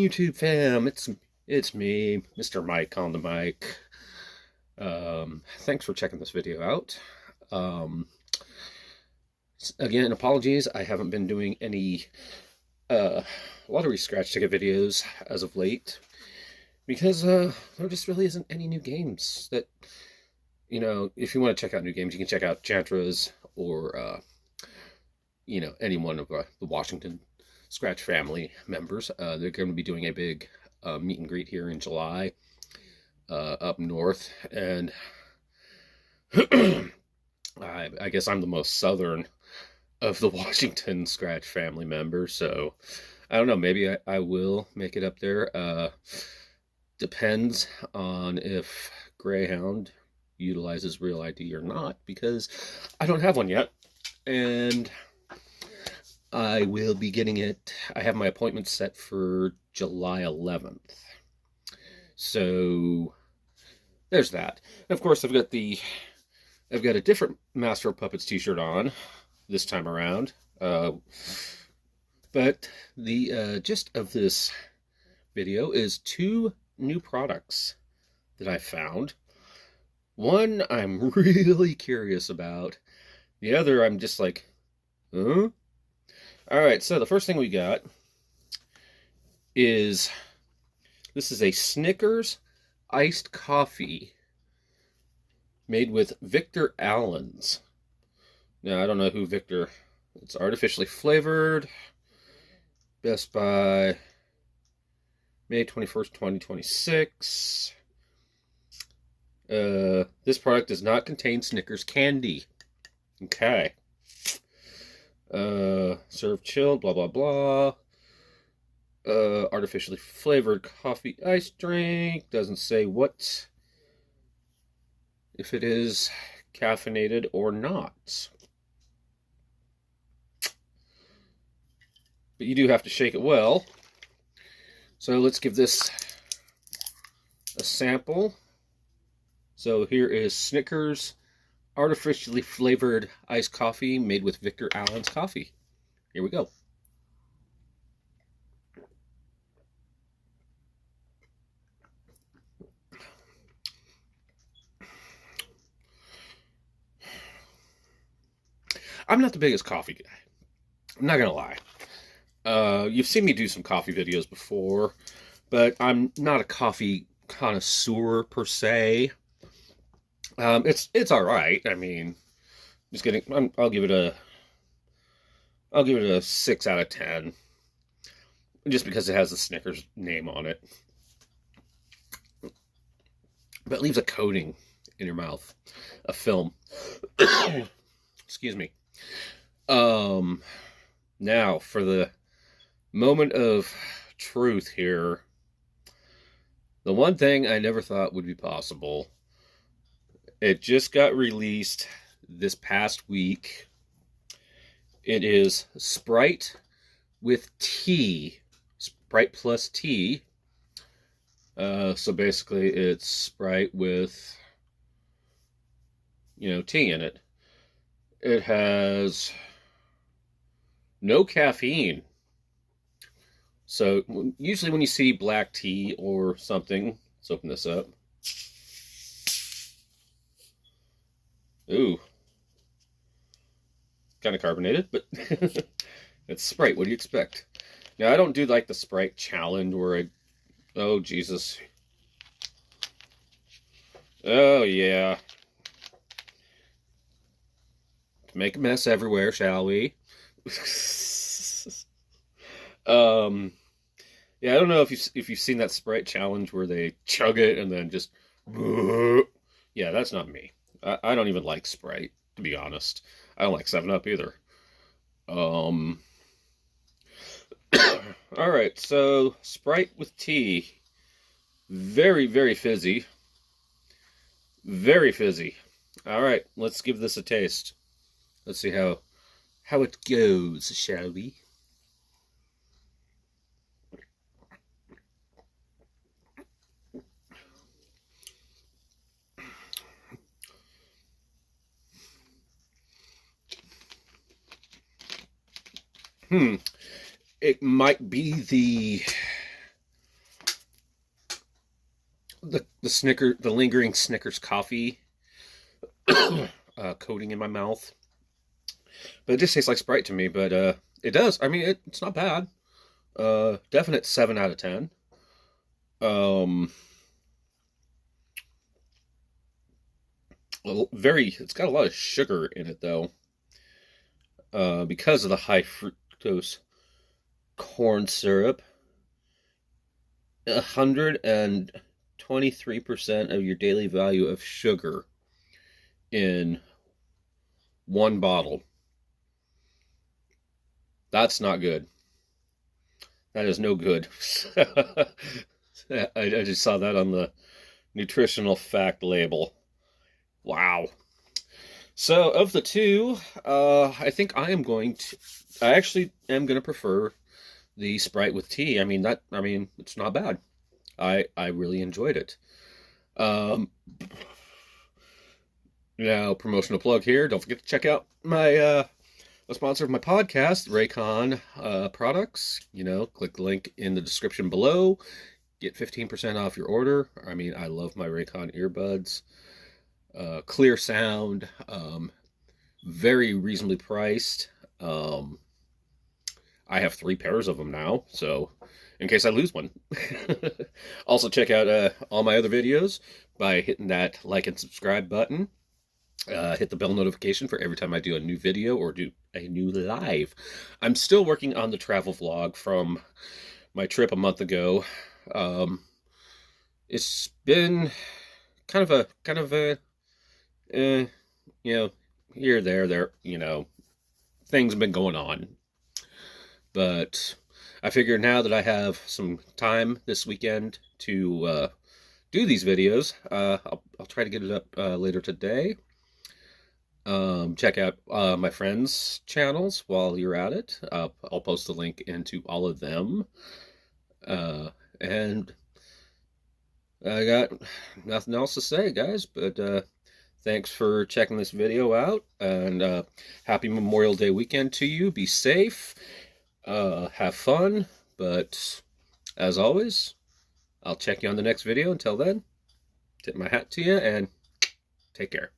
YouTube fam? It's me, Mr. Mike on the mic. Thanks for checking this video out. Again, apologies, I haven't been doing any lottery scratch ticket videos as of late because there just really isn't any new games that, if you want to check out new games, you can check out Chantra's or any one of the Washington Scratch family members. They're going to be doing a big meet and greet here in July up north, and I guess I'm the most southern of the Washington Scratch family members, so I don't know, maybe I will make it up there. Depends on if Greyhound utilizes Real ID or not, because I don't have one yet, and I will be getting it. I have my appointment set for July 11th. So there's that. And of course, I've got a different Master of Puppets t-shirt on this time around. But the gist of this video is two new products that I found. One I'm really curious about. The other I'm just like, huh? Alright, so the first thing we got is, this is a Snickers Iced Coffee made with Victor Allen's. Now, I don't know who Victor... It's artificially flavored. Best by May 21st, 2026. This product does not contain Snickers candy. Okay. Serve chilled, blah, blah, blah. Artificially flavored coffee ice drink. Doesn't say what, if it is caffeinated or not. But you do have to shake it well. So let's give this a sample. So here is Snickers artificially flavored iced coffee made with Victor Allen's coffee. Here we go. I'm not the biggest coffee guy. I'm not gonna lie. You've seen me do some coffee videos before, but I'm not a coffee connoisseur per se. It's all right. I mean, I'll give it a 6 out of 10, just because it has the Snickers name on it. But it leaves a coating in your mouth, a film. Excuse me. Now for the moment of truth here. The one thing I never thought would be possible. It just got released this past week. It is Sprite with tea. Sprite plus tea. So basically it's Sprite with, tea in it. It has no caffeine. So usually when you see black tea or something, let's open this up. Ooh. Kind of carbonated, but it's Sprite. What do you expect? Now, I don't do like the Sprite challenge where oh, Jesus. Oh, yeah. Make a mess everywhere, shall we? Yeah, I don't know if you've seen that Sprite challenge where they chug it and then just... Yeah, that's not me. I don't even like Sprite, to be honest. I don't like 7-Up either. Alright, so Sprite with tea. Very, very fizzy. Very fizzy. Alright, let's give this a taste. Let's see how it goes, shall we? It might be the the lingering Snickers coffee coating in my mouth. But it just tastes like Sprite to me. But it does. I mean, it's not bad. Definite 7 out of 10. Um, it's got a lot of sugar in it though, because of the high fructose corn syrup. 123% of your daily value of sugar in one bottle. That's not good. That is no good. I just saw that on the nutritional fact label. Wow. So of the two, I think I actually am going to prefer the Sprite with tea. I mean, it's not bad. I really enjoyed it. Now, promotional plug here. Don't forget to check out my a sponsor of my podcast, Raycon products. Click the link in the description below. Get 15% off your order. I mean, I love my Raycon earbuds. Clear sound, very reasonably priced. I have 3 pairs of them now, so in case I lose one. Also, check out all my other videos by hitting that like and subscribe button. Hit the bell notification for every time I do a new video or do a new live. I'm still working on the travel vlog from my trip a month ago. It's been kind of a here, there, things have been going on. But I figure now that I have some time this weekend to do these videos, I'll try to get it up later today. Check out my friends' channels while you're at it. I'll post a link into all of them. And I got nothing else to say, guys, but thanks for checking this video out, and happy Memorial Day weekend to you. Be safe, have fun, but as always, I'll check you on the next video. Until then, tip my hat to you, and take care.